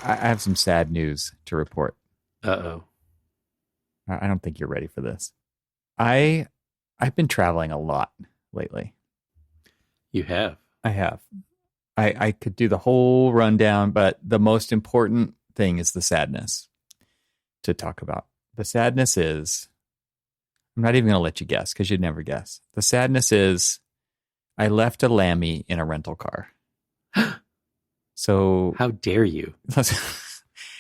I have some sad news to report. Uh-oh. I don't think you're ready for this. I I've been traveling a lot lately. You have. I have. I could do the whole rundown, but the most important thing is the sadness to talk about. The sadness is, I'm not even going to let you guess because you'd never guess. The sadness is I left a Lammy in a rental car. So How dare you?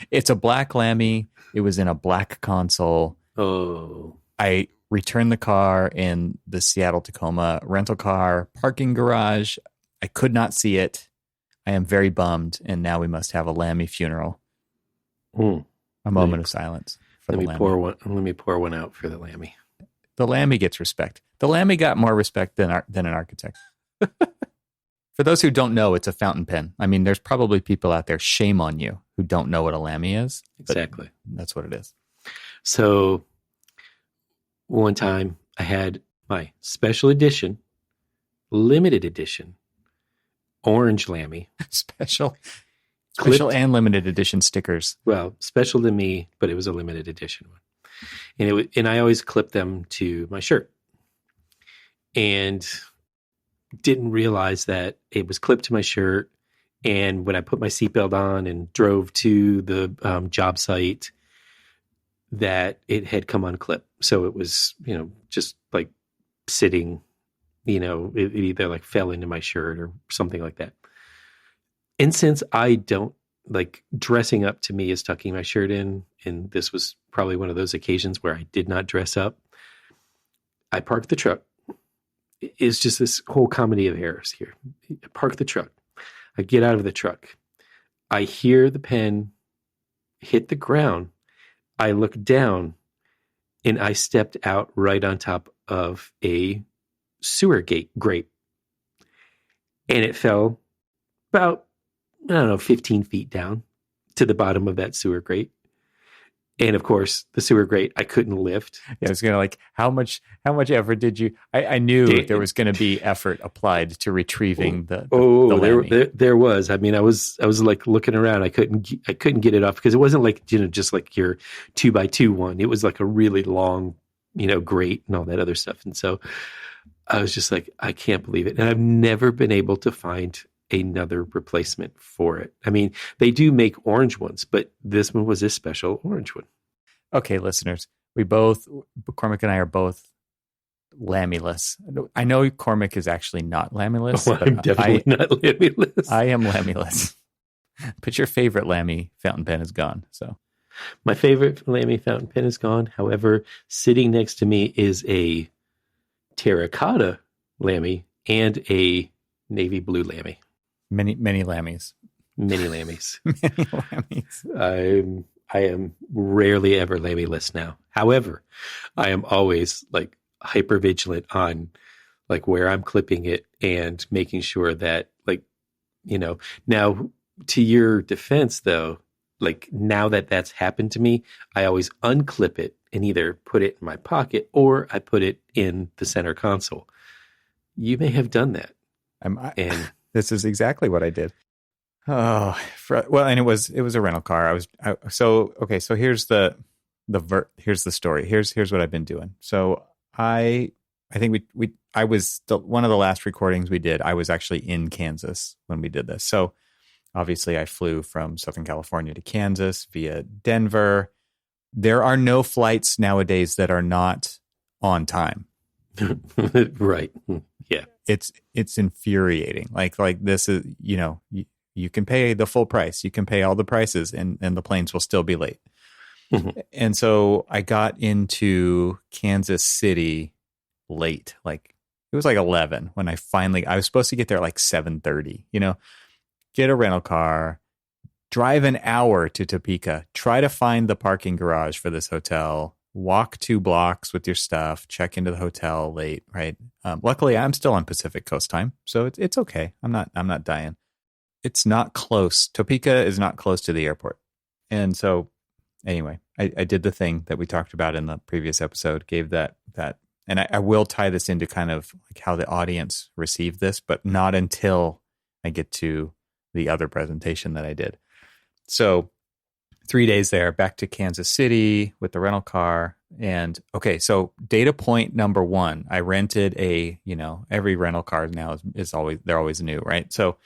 it's a black Lammy. It was in a black console. Oh. I returned the car in the Seattle Tacoma rental car parking garage. I could not see it. I am very bummed, and now we must have a Lammy funeral. Mm. A moment of silence for the Lammy. Let me pour one out for the Lammy. The Lammy gets respect. The Lammy got more respect than an architect. For those who don't know, it's a fountain pen. I mean, there's probably people out there, shame on you, who don't know what a Lammy is. Exactly. That's what it is. So one time I had my special edition, limited edition, orange Lammy. Special Clipped. and limited edition stickers. Well, special to me, but it was a limited edition one. And I always clip them to my shirt. And didn't realize that it was clipped to my shirt. And when I put my seatbelt on and drove to the job site, that it had come unclipped. So it was, just like sitting, it either like fell into my shirt or something like that. And since I don't like, dressing up to me is tucking my shirt in, and this was probably one of those occasions where I did not dress up, I parked the truck. It's just this whole comedy of errors here. I park the truck. I get out of the truck. I hear the pen hit the ground. I look down, and I stepped out right on top of a sewer grate. And it fell about, 15 feet down to the bottom of that sewer grate. And of course, the sewer grate I couldn't lift. Yeah, I was gonna how much effort did you? I knew there was going to be effort applied to retrieving the Lammy. There was. I mean, I was like looking around. I couldn't get it off because it wasn't like just like your 2x2 one. It was like a really long grate and all that other stuff. And so I was just like, I can't believe it. And I've never been able to find another replacement for it. I mean, they do make orange ones, but this one was a special orange one. Okay, listeners, Cormac and I are both Lammyless. I know Cormac is actually not Lammyless. Oh, I'm definitely not Lammyless. I am Lammyless. But your favorite Lammy fountain pen is gone. So my favorite Lammy fountain pen is gone. However, sitting next to me is a terracotta Lammy and a navy blue Lammy. Many Lammys. Many Lammys. Many Lammys. I am rarely ever Lammyless now. However, I am always like hyper vigilant on like where I'm clipping it and making sure that now to your defense though, like now that that's happened to me, I always unclip it and either put it in my pocket or I put it in the center console. You may have done that. This is exactly what I did. Oh, and it was a rental car. So here's here's the story. Here's what I've been doing. So I think I was one of the last recordings we did. I was actually in Kansas when we did this. So obviously I flew from Southern California to Kansas via Denver. There are no flights nowadays that are not on time. Right. Yeah. It's infuriating. Like this is, you can pay the full price. You can pay all the prices and the planes will still be late. Mm-hmm. And so I got into Kansas City late. Like it was like 11 when I was supposed to get there like 7:30, get a rental car, drive an hour to Topeka, try to find the parking garage for this hotel, walk 2 blocks with your stuff, check into the hotel late, right? Luckily, I'm still on Pacific Coast time, so it's okay. I'm not dying. It's not close. Topeka is not close to the airport, and so anyway, I did the thing that we talked about in the previous episode. Gave that, and I will tie this into kind of like how the audience received this, but not until I get to the other presentation that I did. So 3 days there, back to Kansas City with the rental car. And okay, so data point number one, I rented every rental car now they're always new, right? So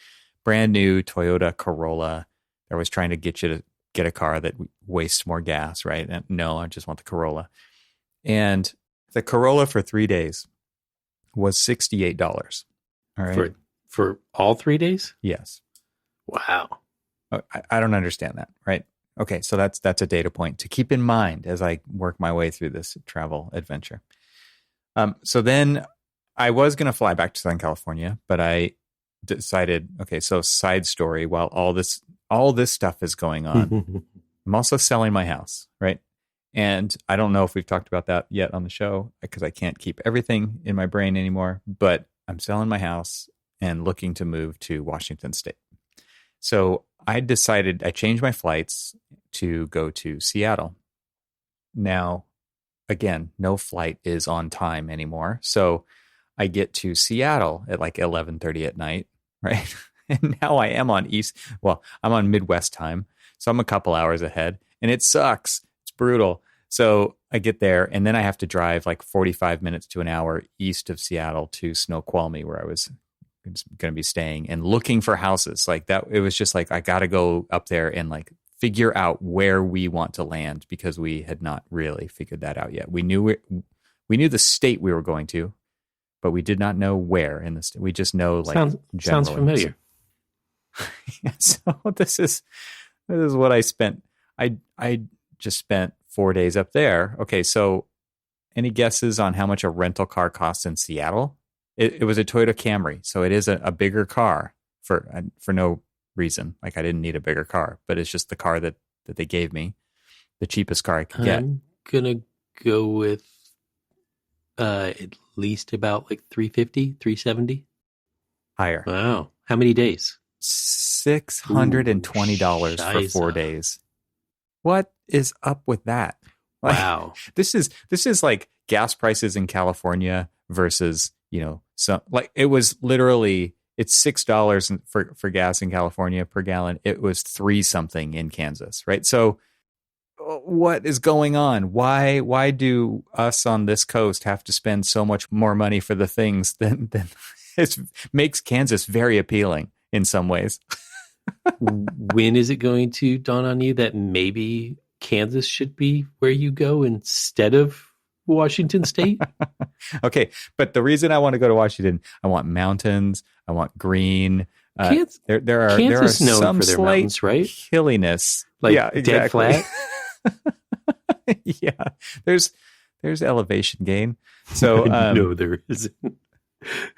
brand new Toyota Corolla. They're always trying to get you to get a car that wastes more gas, right? And no, I just want the Corolla. And the Corolla for 3 days was $68. All right. For all 3 days? Yes. Wow. I don't understand that, right? Okay, so that's a data point to keep in mind as I work my way through this travel adventure. So then I was going to fly back to Southern California, but I decided, okay, so side story, while all this stuff is going on, I'm also selling my house, right? And I don't know if we've talked about that yet on the show because I can't keep everything in my brain anymore, but I'm selling my house and looking to move to Washington State. So I changed my flights to go to Seattle. Now, again, no flight is on time anymore. So I get to Seattle at like 11:30 at night, right? And now I am I'm on Midwest time. So I'm a couple hours ahead and it sucks. It's brutal. So I get there and then I have to drive like 45 minutes to an hour east of Seattle to Snoqualmie, where I was going to be staying and looking for houses like that. It was just like, I got to go up there and like figure out where we want to land because we had not really figured that out yet. We knew the state we were going to, but we did not know where in the state. We just know like sounds familiar. So this is what I spent. I just spent 4 days up there. Okay. So any guesses on how much a rental car costs in Seattle? It was a Toyota Camry, so it is a bigger car for no reason. Like I didn't need a bigger car, but it's just the car that they gave me, the cheapest car I could get. I'm gonna go with at least about like 350, 370. Higher. Wow. How many days? $620 for 4 days. What is up with that? Like, wow. This is like gas prices in California versus, so like it was literally, it's $6 for gas in California per gallon. It was 3 something in Kansas, right? So what is going on? Why do us on this coast have to spend so much more money for the things than it makes Kansas very appealing in some ways? When is it going to dawn on you that maybe Kansas should be where you go instead of Washington State? Okay, but the reason I want to go to Washington, I want mountains, I want green. Kansas, there are known some for their slight mountains, right? Hilliness, like yeah, dead exactly. flat. Yeah, there's elevation gain. So no, there isn't.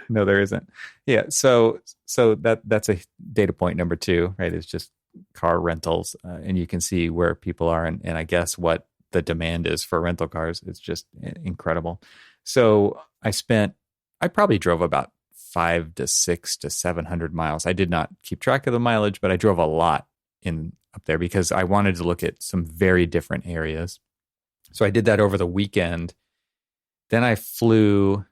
No, there isn't. Yeah, so that's a data point number 2, right? It's just car rentals, and you can see where people are, and I guess what the demand is for rental cars. It's just incredible. So I probably drove about 500 to 600 to 700 miles. I did not keep track of the mileage, but I drove a lot up there because I wanted to look at some very different areas. So I did that over the weekend. Then I flew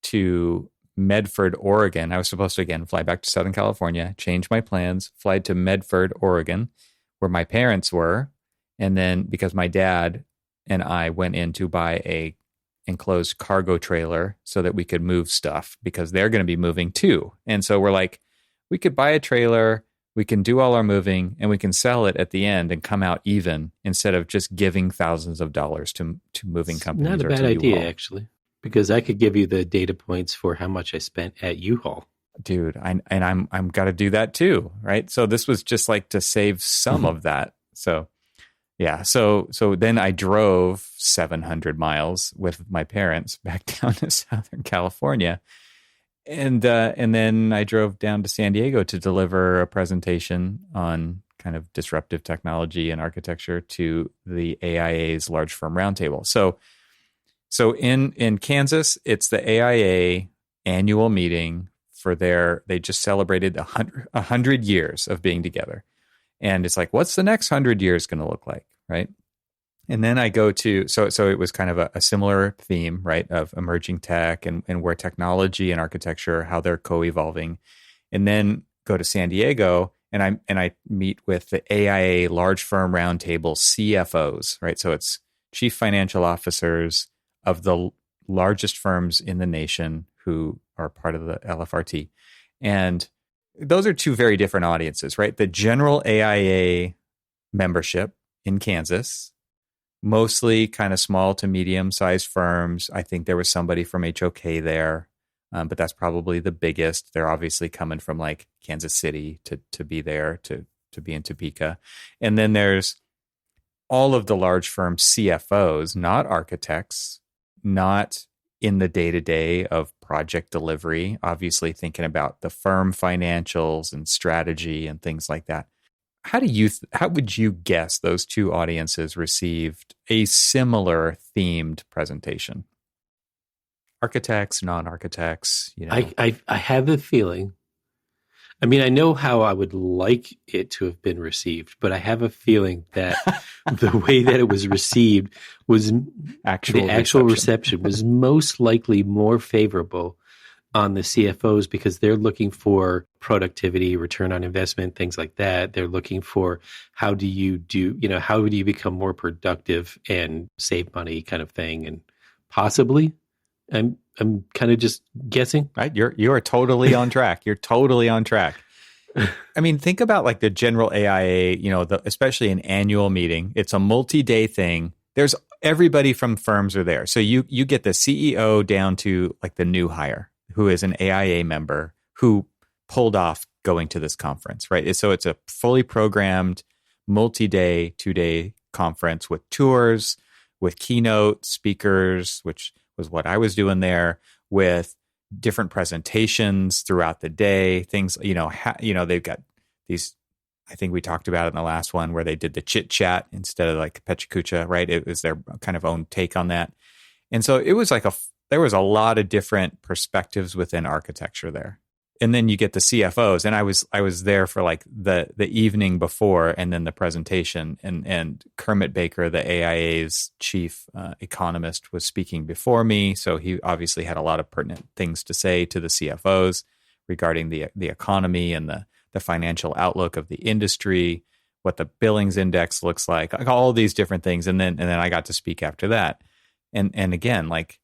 to Medford, Oregon. I was supposed to, again, fly back to Southern California, change my plans, fly to Medford, Oregon, where my parents were. And then because my dad and I went in to buy a enclosed cargo trailer so that we could move stuff because they're going to be moving too. And so we're like, we could buy a trailer, we can do all our moving, and we can sell it at the end and come out even instead of just giving thousands of dollars to moving companies. Not a bad idea, actually, because I could give you the data points for how much I spent at U-Haul. Dude, I'm got to do that too, right? So this was just like to save some of that. So yeah, so then I drove 700 miles with my parents back down to Southern California, and then I drove down to San Diego to deliver a presentation on kind of disruptive technology and architecture to the AIA's Large Firm Roundtable. So in Kansas, it's the AIA annual meeting they just celebrated 100 years of being together. And it's like, what's the next 100 years going to look like, right? And then I go to, so it was kind of a similar theme, right, of emerging tech and where technology and architecture, how they're co-evolving. And then go to San Diego, and I meet with the AIA large firm roundtable CFOs, right? So it's chief financial officers of the largest firms in the nation who are part of the LFRT. And those are two very different audiences, right? The general AIA membership in Kansas, mostly kind of small to medium sized firms. I think there was somebody from HOK there, but that's probably the biggest. They're obviously coming from like Kansas City to be there, to be in Topeka. And then there's all of the large firm CFOs, not architects, not in the day-to-day of project delivery, obviously thinking about the firm financials and strategy and things like that. How would you guess those two audiences received a similar themed presentation? Architects, non-architects, I have a feeling. I mean, I know how I would like it to have been received, but I have a feeling that the way that it was received was the actual reception was most likely more favorable on the CFOs because they're looking for productivity, return on investment, things like that. They're looking for how do you become more productive and save money kind of thing. And possibly, I'm kind of just guessing. Right. You are totally on track. You're totally on track. I mean, think about like the general AIA, especially an annual meeting. It's a multi-day thing. There's everybody from firms are there. So you get the CEO down to like the new hire who is an AIA member who pulled off going to this conference, right? So it's a fully programmed multi-day, 2-day conference with tours, with keynote speakers, which was what I was doing there, with different presentations throughout the day. Things, they've got these. I think we talked about it in the last one where they did the chit chat instead of like Pechakucha, right? It was their kind of own take on that, and so it was like there was a lot of different perspectives within architecture there. And then you get the CFOs, and I was there for like the evening before, and then the presentation, and Kermit Baker, the AIA's chief economist, was speaking before me, so he obviously had a lot of pertinent things to say to the CFOs regarding the economy and the financial outlook of the industry, what the billings index looks like all these different things, and then I got to speak after that, and again, like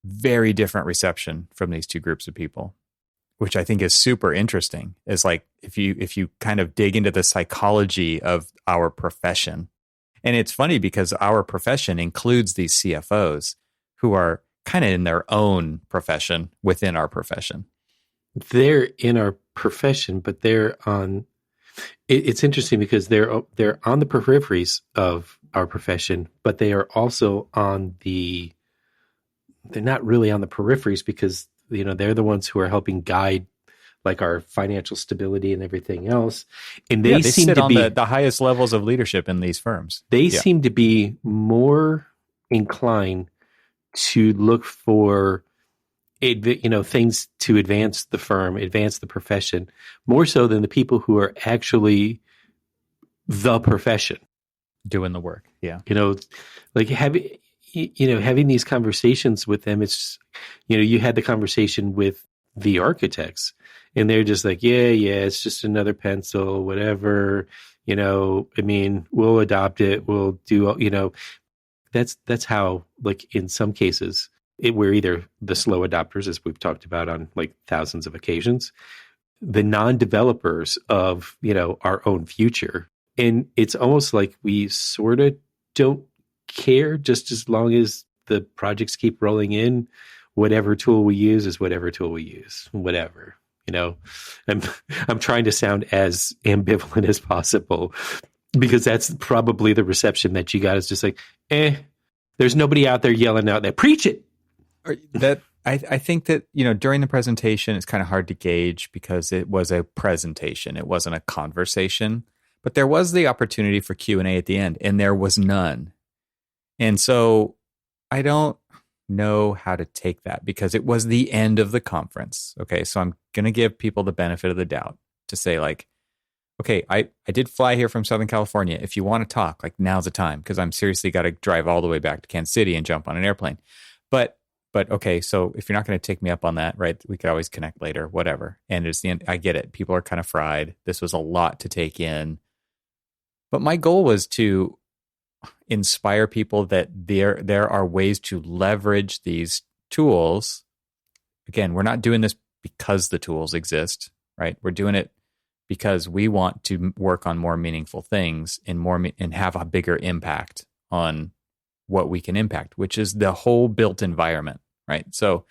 very different reception from these two groups of people, which I think is super interesting. Is like if you kind of dig into the psychology of our profession. And it's funny because our profession includes these CFOs who are kind of in their own profession within our profession. They're in our profession, but they're on. It's interesting because they're on the peripheries of our profession, but they are also on the. They're not really on the peripheries because they're the ones who are helping guide like our financial stability and everything else. And they seem sit to on be the highest levels of leadership in these firms. They seem to be more inclined to look for things to advance the firm, advance the profession, more so than the people who are actually the profession doing the work. Yeah. Like having these conversations with them, it's, you had the conversation with the architects and they're just like, yeah, it's just another pencil, whatever, I mean, we'll adopt it. We'll do, that's how, like in some cases, we're either the slow adopters, as we've talked about on like thousands of occasions, the non-developers of, our own future. And it's almost like we sort of don't care, just as long as the projects keep rolling in. Whatever tool we use is whatever tool we use, whatever. I'm trying to sound as ambivalent as possible because that's probably the reception that you got, is just like, there's nobody out there yelling out there, preach it. I think that, during the presentation, it's kind of hard to gauge because it was a presentation. It wasn't a conversation, but there was the opportunity for Q&A at the end, and there was none. And so I don't know how to take that because it was the end of the conference. Okay, so I'm going to give people the benefit of the doubt to say like, okay, I did fly here from Southern California. If you want to talk, like now's the time, because I'm seriously got to drive all the way back to Kansas City and jump on an airplane. But But okay, so if you're not going to take me up on that, right, we could always connect later, whatever. And it's the end. I get it. People are kind of fried. This was a lot to take in. But my goal was to inspire people that there are ways to leverage these tools. Again, we're not doing this because the tools exist, right? We're doing it because we want to work on more meaningful things and have a bigger impact on what we can impact, which is the whole built environment, right? So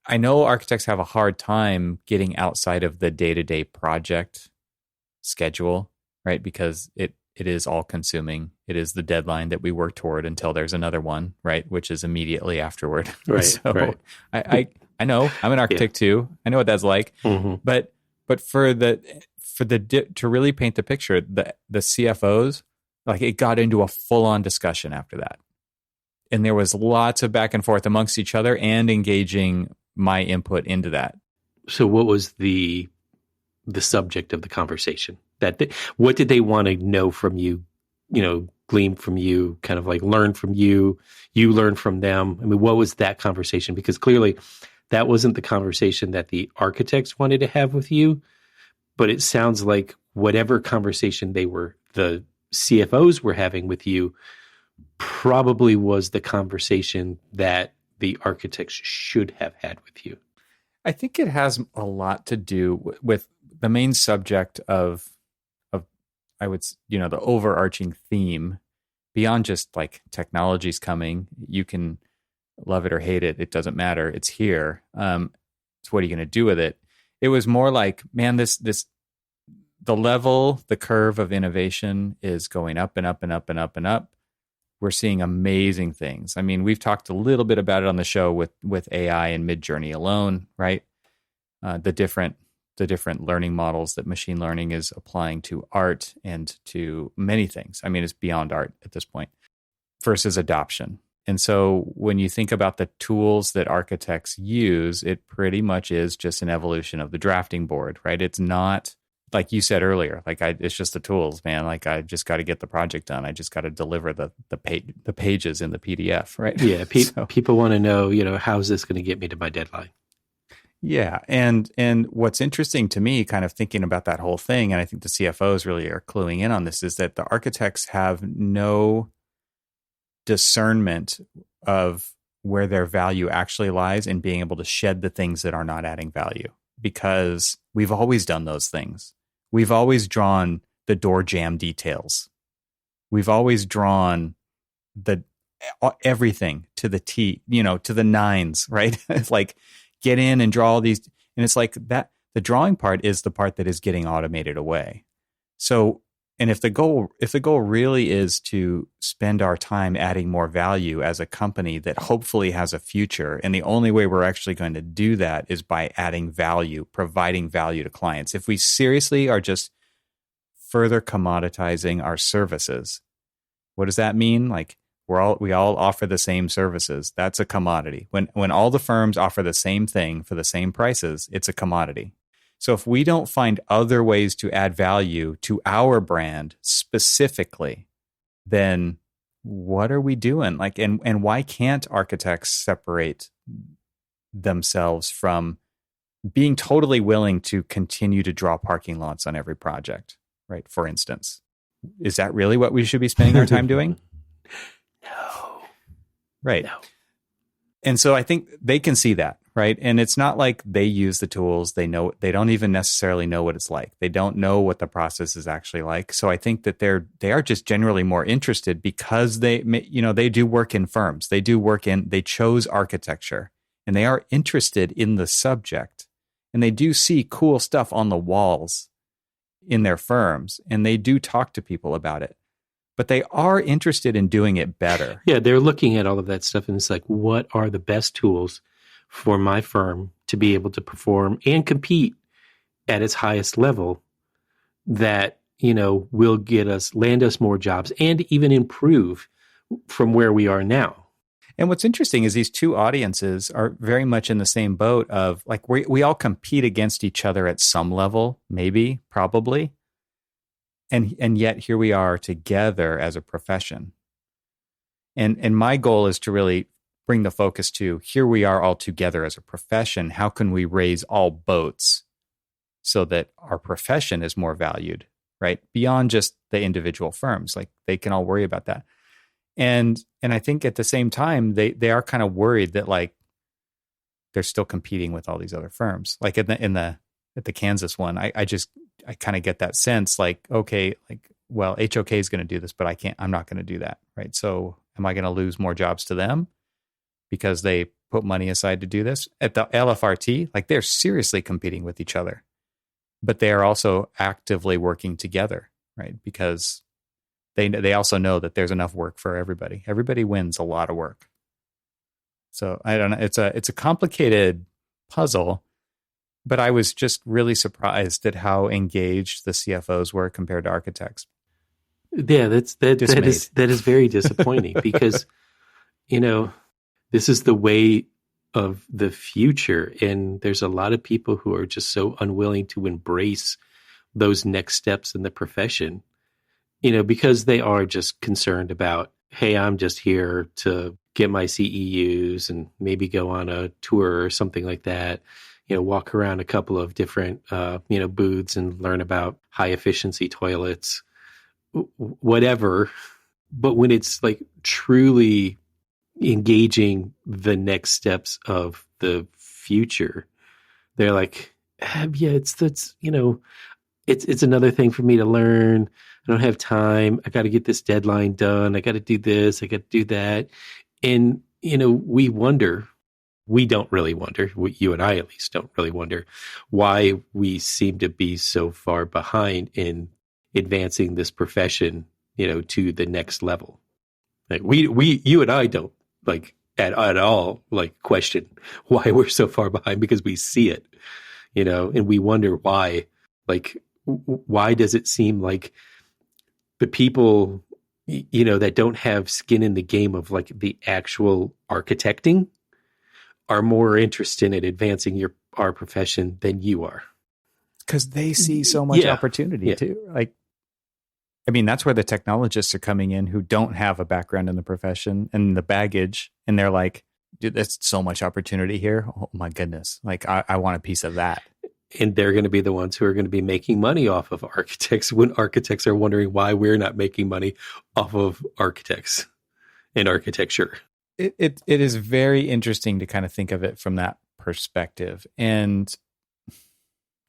I know architects have a hard time getting outside of the day-to-day project schedule, right? Because it is all consuming. It is the deadline that we work toward until there's another one, right? Which is immediately afterward. Right. So right. I know I'm an architect too. I know what that's like, but to really paint the picture, the CFOs, like it got into a full-on discussion after that. And there was lots of back and forth amongst each other and engaging my input into that. So what was the subject of the conversation? What did they want to know from you, glean from you, kind of like learn from you learn from them? I mean, what was that conversation? Because clearly that wasn't the conversation that the architects wanted to have with you, but it sounds like whatever conversation the CFOs were having with you probably was the conversation that the architects should have had with you. I think it has a lot to do with the main subject of I would, the overarching theme beyond just like technology's coming. You can love it or hate it. It doesn't matter. It's here. So what are you going to do with it? It was more like, man, the curve of innovation is going up and up and up and up and up. We're seeing amazing things. I mean, we've talked a little bit about it on the show with AI and Midjourney alone, right? The different learning models that machine learning is applying to art and to many things. I mean, it's beyond art at this point versus adoption. And so when you think about the tools that architects use, it pretty much is just an evolution of the drafting board, right? It's not, like you said earlier, it's just the tools, man. Like I just got to get the project done. I just got to deliver the pages in the PDF, right? Yeah, people want to know, how's this going to get me to my deadline? Yeah, and what's interesting to me, kind of thinking about that whole thing, and I think the CFOs really are cluing in on this, is that the architects have no discernment of where their value actually lies in being able to shed the things that are not adding value, because we've always done those things. We've always drawn the door jamb details. We've always drawn everything to the T, to the nines, right? It's like get in and draw all these, and it's like that. The drawing part is the part that is getting automated away. So, and if the goal really is to spend our time adding more value as a company that hopefully has a future, and the only way we're actually going to do that is by adding value, providing value to clients. If we seriously are just further commoditizing our services, what does that mean? Like we all offer the same services. That's a commodity. When all the firms offer the same thing for the same prices, it's a commodity. So if we don't find other ways to add value to our brand specifically, then what are we doing? Like, and why can't architects separate themselves from being totally willing to continue to draw parking lots on every project, right? For instance, is that really what we should be spending our time doing? No. Right. No. And so I think they can see that, right? And it's not like they use the tools. They don't even necessarily know what it's like. They don't know what the process is actually like. So I think that they are just generally more interested because they do work in firms. They chose architecture, and they are interested in the subject, and they do see cool stuff on the walls in their firms, and they do talk to people about it. But they are interested in doing it better. Yeah, they're looking at all of that stuff, and it's like, what are the best tools for my firm to be able to perform and compete at its highest level that, will land us more jobs and even improve from where we are now. And what's interesting is these two audiences are very much in the same boat of like, we all compete against each other at some level, maybe, probably. And yet here we are together as a profession. And my goal is to really bring the focus to here we are all together as a profession. How can we raise all boats so that our profession is more valued, right? Beyond just the individual firms, like they can all worry about that. And I think at the same time, they are kind of worried that like they're still competing with all these other firms. Like at the Kansas one, I kind of get that sense like, okay, like, well, HOK is going to do this, but I'm not going to do that. Right. So am I going to lose more jobs to them because they put money aside to do this? At the LFRT, like they're seriously competing with each other, but they are also actively working together, right? Because they also know that there's enough work for everybody. Everybody wins a lot of work. So I don't know. It's a complicated puzzle, but I was just really surprised at how engaged the CFOs were compared to architects. Yeah, that is very disappointing because, this is the way of the future. And there's a lot of people who are just so unwilling to embrace those next steps in the profession, because they are just concerned about, hey, I'm just here to get my CEUs and maybe go on a tour or something like that, walk around a couple of different, booths and learn about high efficiency toilets, whatever. But when it's like truly engaging the next steps of the future, they're like, yeah, it's another thing for me to learn. I don't have time. I got to get this deadline done. I got to do this. I got to do that. And, we don't really wonder, you and I at least don't really wonder why we seem to be so far behind in advancing this profession, to the next level. Like you and I don't like at all, like question why we're so far behind because we see it, and we wonder why, like, why does it seem like the people, that don't have skin in the game of like the actual architecting are more interested in advancing our profession than you are. Because they see so much opportunity too. Like, I mean, that's where the technologists are coming in who don't have a background in the profession and the baggage. And they're like, dude, there's so much opportunity here. Oh my goodness. Like, I want a piece of that. And they're going to be the ones who are going to be making money off of architects when architects are wondering why we're not making money off of architects and architecture. It is very interesting to kind of think of it from that perspective. And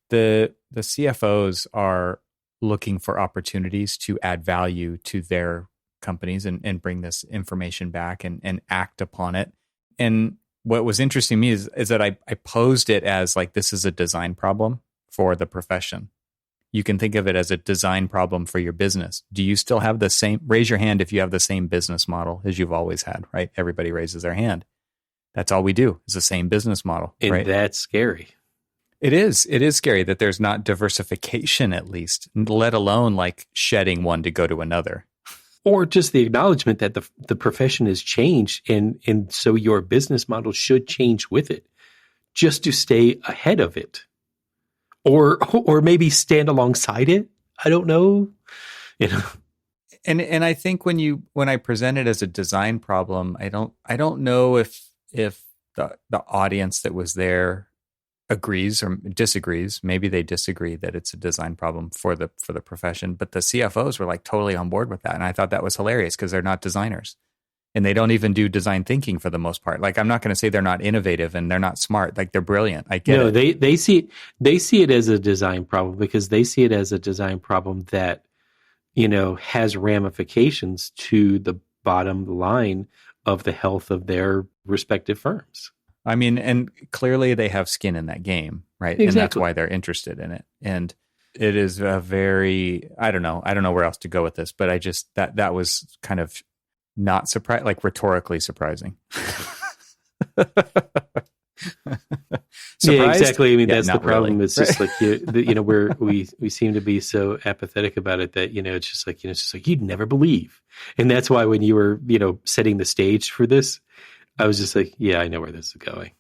the CFOs are looking for opportunities to add value to their companies and bring this information back and act upon it. And what was interesting to me is that I posed it as like, this is a design problem for the profession. You can think of it as a design problem for your business. Do you still have the same, raise your hand if you have the same business model as you've always had, right? Everybody raises their hand. That's all we do is the same business model. And right? That's scary. It is scary that there's not diversification, at least, let alone like shedding one to go to another. Or just the acknowledgement that the profession has changed and so your business model should change with it just to stay ahead of it. Or maybe stand alongside it. I don't know. And I think when I present it as a design problem, I don't know if the audience that was there agrees or disagrees. Maybe they disagree that it's a design problem for the profession, but the CFOs were like totally on board with that. And I thought that was hilarious because they're not designers and they don't even do design thinking for the most part. Like, I'm not going to say they're not innovative and they're not smart. Like, they're brilliant. I get it. No, they see it as a design problem because they see it as a design problem that, has ramifications to the bottom line of the health of their respective firms. I mean, and clearly they have skin in that game, right? Exactly. And that's why they're interested in it. And it is a very, I don't know where else to go with this, but I just, that was kind of not surprising, like rhetorically surprising. Yeah, exactly. I mean, that's the problem. Really. It's just like, we seem to be so apathetic about it that, it's just like, you'd never believe. And that's why when you were, setting the stage for this, I was just like, yeah, I know where this is going.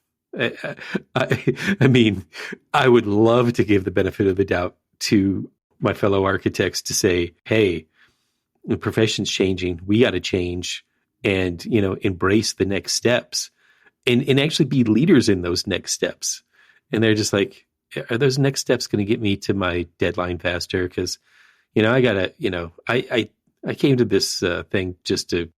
I mean, I would love to give the benefit of the doubt to my fellow architects to say, hey, the profession's changing. We got to change. and, embrace the next steps and actually be leaders in those next steps. And they're just like, are those next steps going to get me to my deadline faster? Because, I gotta, I came to this thing just to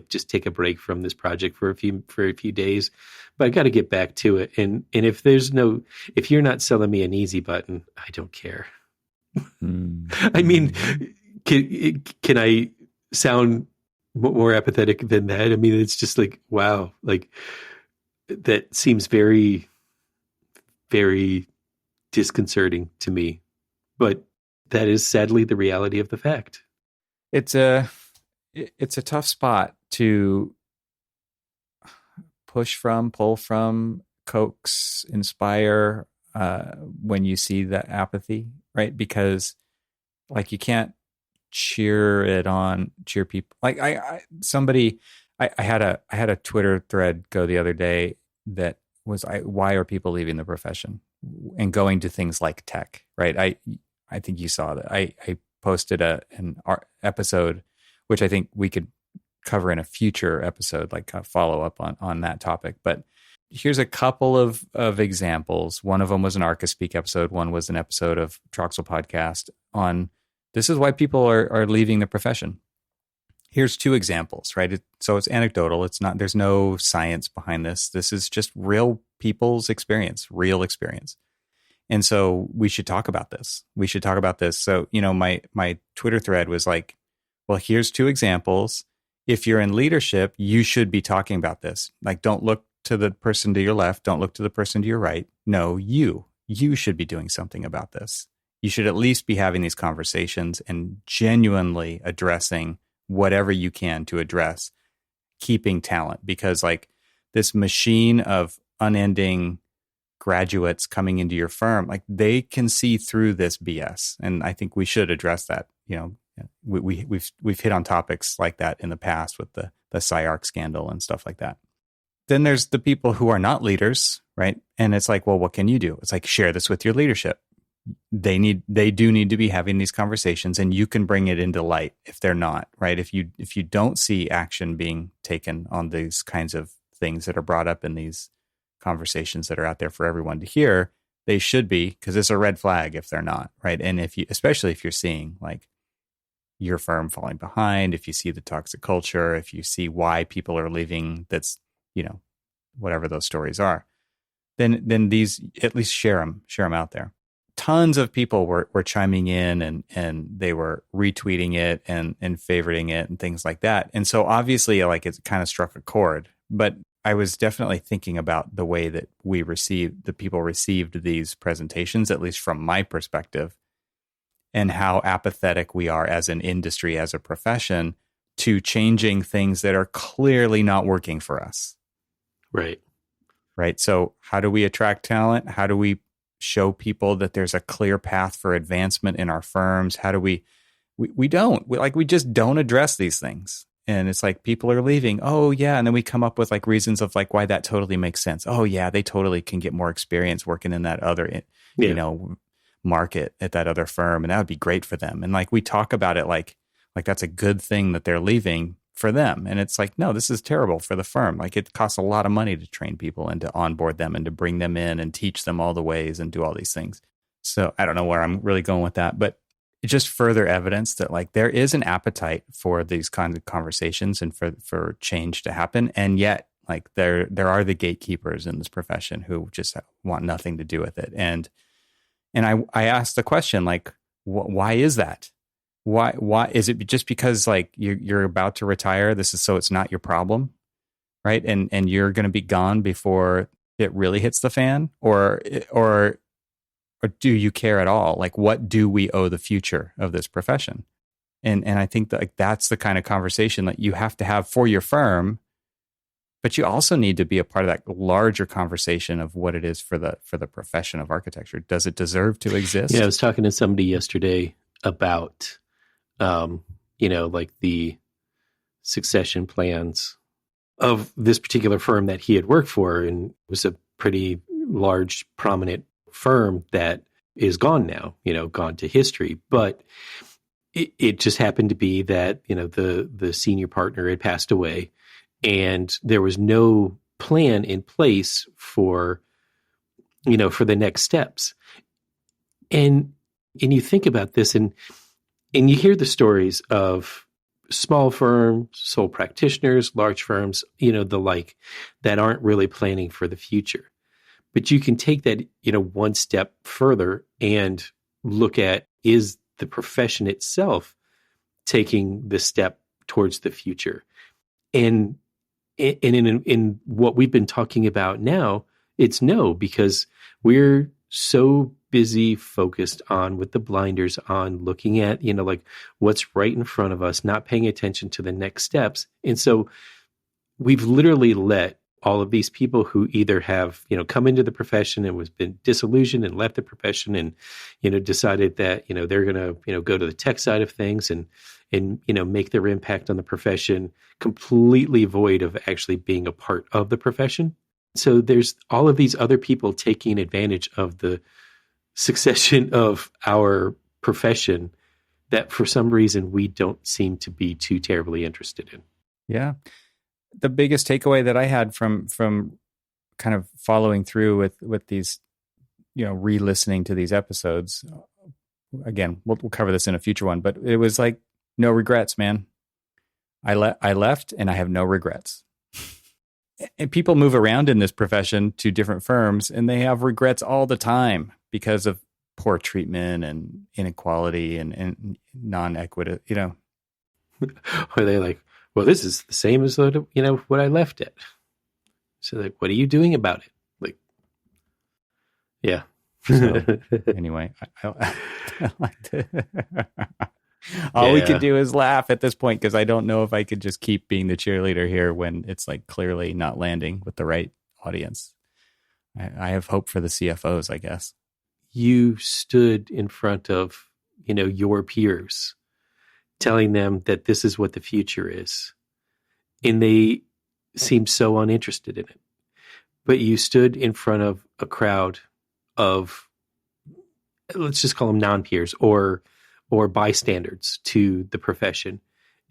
just take a break from this project for a few days, but I got to get back to it. And if you're not selling me an easy button, I don't care. I mean, can I sound more apathetic than that? I mean, it's just like, wow, that seems very, very disconcerting to me, but that is sadly the reality of the fact. It's a tough spot to push from, pull from, coax, inspire when you see that apathy, right? Because you can't cheer people. I had a Twitter thread go the other day that was, why are people leaving the profession and going to things like tech, right? I think you saw that. I posted an episode, which I think we could cover in a future episode, a follow up on that topic. But here's a couple of examples. One of them was an Arca Speak episode. One was an episode of Troxel Podcast on this is why people are leaving the profession. Here's two examples, right? So it's anecdotal. It's not, there's no science behind this. This is just real people's experience, real experience. And so we should talk about this. So, my Twitter thread was like, well, here's two examples. If you're in leadership, you should be talking about this. Don't look to the person to your left. Don't look to the person to your right. No, you should be doing something about this. You should at least be having these conversations and genuinely addressing whatever you can to address keeping talent, because this machine of unending graduates coming into your firm, they can see through this BS. And I think we should address that. We've hit on topics like that in the past with the SciArc scandal and stuff like that. Then there's the people who are not leaders, right? And it's well, what can you do? It's share this with your leadership. They do need to be having these conversations, and you can bring it into light if they're not, right? If you don't see action being taken on these kinds of things that are brought up in these conversations that are out there for everyone to hear, they should be, because it's a red flag if they're not, right? And especially if you're seeing your firm falling behind, if you see the toxic culture, if you see why people are leaving, that's, whatever those stories are, then these, at least share them out there. Tons of people were chiming in and they were retweeting it and favoriting it and things like that. And so obviously it kind of struck a chord, but I was definitely thinking about the way that the people received these presentations, at least from my perspective, and how apathetic we are as an industry, as a profession, to changing things that are clearly not working for us. Right. So how do we attract talent? How do we show people that there's a clear path for advancement in our firms? How do we just don't address these things. And it's people are leaving. Oh yeah. And then we come up with reasons of why that totally makes sense. Oh yeah, they totally can get more experience working in that other, market at that other firm. And that would be great for them. And we talk about it like that's a good thing that they're leaving for them. And it's no, this is terrible for the firm. It costs a lot of money to train people and to onboard them and to bring them in and teach them all the ways and do all these things. So I don't know where I'm really going with that, but it's just further evidence that there is an appetite for these kinds of conversations and for change to happen. And yet there are the gatekeepers in this profession who just want nothing to do with it. And I asked the question, why is that? Why is it just because you're about to retire? This is so it's not your problem, right? And you're going to be gone before it really hits the fan, or do you care at all? What do we owe the future of this profession? And I think that that's the kind of conversation that you have to have for your firm, but you also need to be a part of that larger conversation of what it is for the profession of architecture. Does it deserve to exist? Yeah, I was talking to somebody yesterday about the succession plans of this particular firm that he had worked for, and it was a pretty large, prominent firm that is gone now, gone to history. But it just happened to be that, the senior partner had passed away, and there was no plan in place for the next steps. And you think about this, and you hear the stories of small firms, sole practitioners, large firms, the like, that aren't really planning for the future. But you can take that, one step further and look at, is the profession itself taking the step towards the future? And in what we've been talking about now, it's no, because we're so busy focused on, with the blinders on, looking at, what's right in front of us, not paying attention to the next steps. And so we've literally let all of these people who either have, come into the profession and been disillusioned and left the profession and, decided that, they're going to, go to the tech side of things and, make their impact on the profession completely void of actually being a part of the profession. So there's all of these other people taking advantage of the succession of our profession that for some reason we don't seem to be too terribly interested in. Yeah. The biggest takeaway that I had from kind of following through with these, re-listening to these episodes, again, we'll cover this in a future one, but it was like, no regrets, man. I left and I have no regrets. And people move around in this profession to different firms and they have regrets all the time because of poor treatment and inequality and non-equity, Or they're like, well, this is the same as, what I left it. So like, what are you doing about it? Like, yeah. So, anyway, I like to... All we could do is laugh at this point, because I don't know if I could just keep being the cheerleader here when it's like clearly not landing with the right audience. I have hope for the CFOs, I guess. You stood in front of, your peers, telling them that this is what the future is. And they seemed so uninterested in it. But you stood in front of a crowd of, let's just call them non-peers or bystanders to the profession.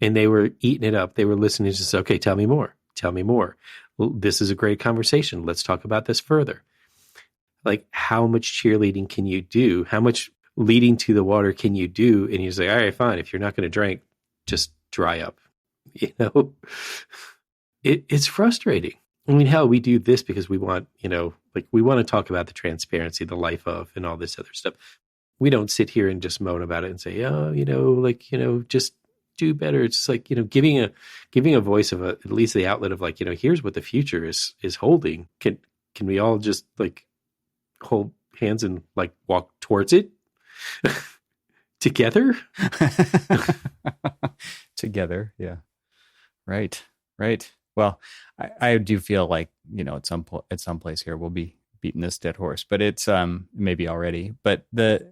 And they were eating it up. They were listening to say, okay, tell me more. Tell me more. Well, this is a great conversation. Let's talk about this further. Like, how much cheerleading can you do? How much leading to the water can you do? And you say, all right, fine. If you're not going to drink, just dry up. It's frustrating. I mean, hell, we do this because we want, we want to talk about the transparency, the life of, and all this other stuff. We don't sit here and just moan about it and say, oh, just do better. It's just like, giving a voice of at least the outlet of like, here's what the future is holding. Can we all just like hold hands and like walk towards it together? Together. Yeah. Right. Well, I do feel like, at some place here, we'll be beating this dead horse, but it's, maybe already, but the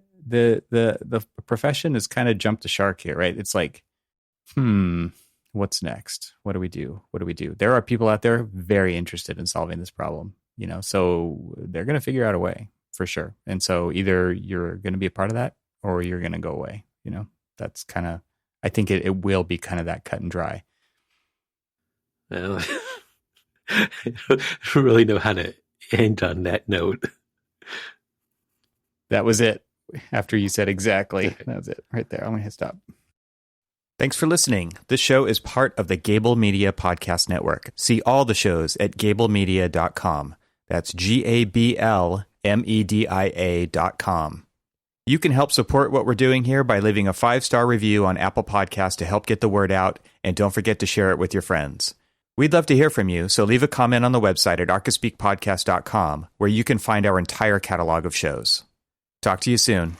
profession has kind of jumped the shark here, right? It's like, what's next? What do we do? There are people out there very interested in solving this problem, so they're going to figure out a way for sure. And so either you're going to be a part of that or you're going to go away. That's kind of, I think it will be kind of that cut and dry. Well, I don't really know how to end on that note. That was it. After you said exactly, that was it right there. I'm going to hit stop. Thanks for listening. This show is part of the Gable Media Podcast Network. See all the shows at gablemedia.com. That's GABLMEDIA.com. You can help support what we're doing here by leaving a 5-star review on Apple Podcasts to help get the word out, and don't forget to share it with your friends. We'd love to hear from you, so leave a comment on the website at archispeakpodcast.com, where you can find our entire catalog of shows. Talk to you soon.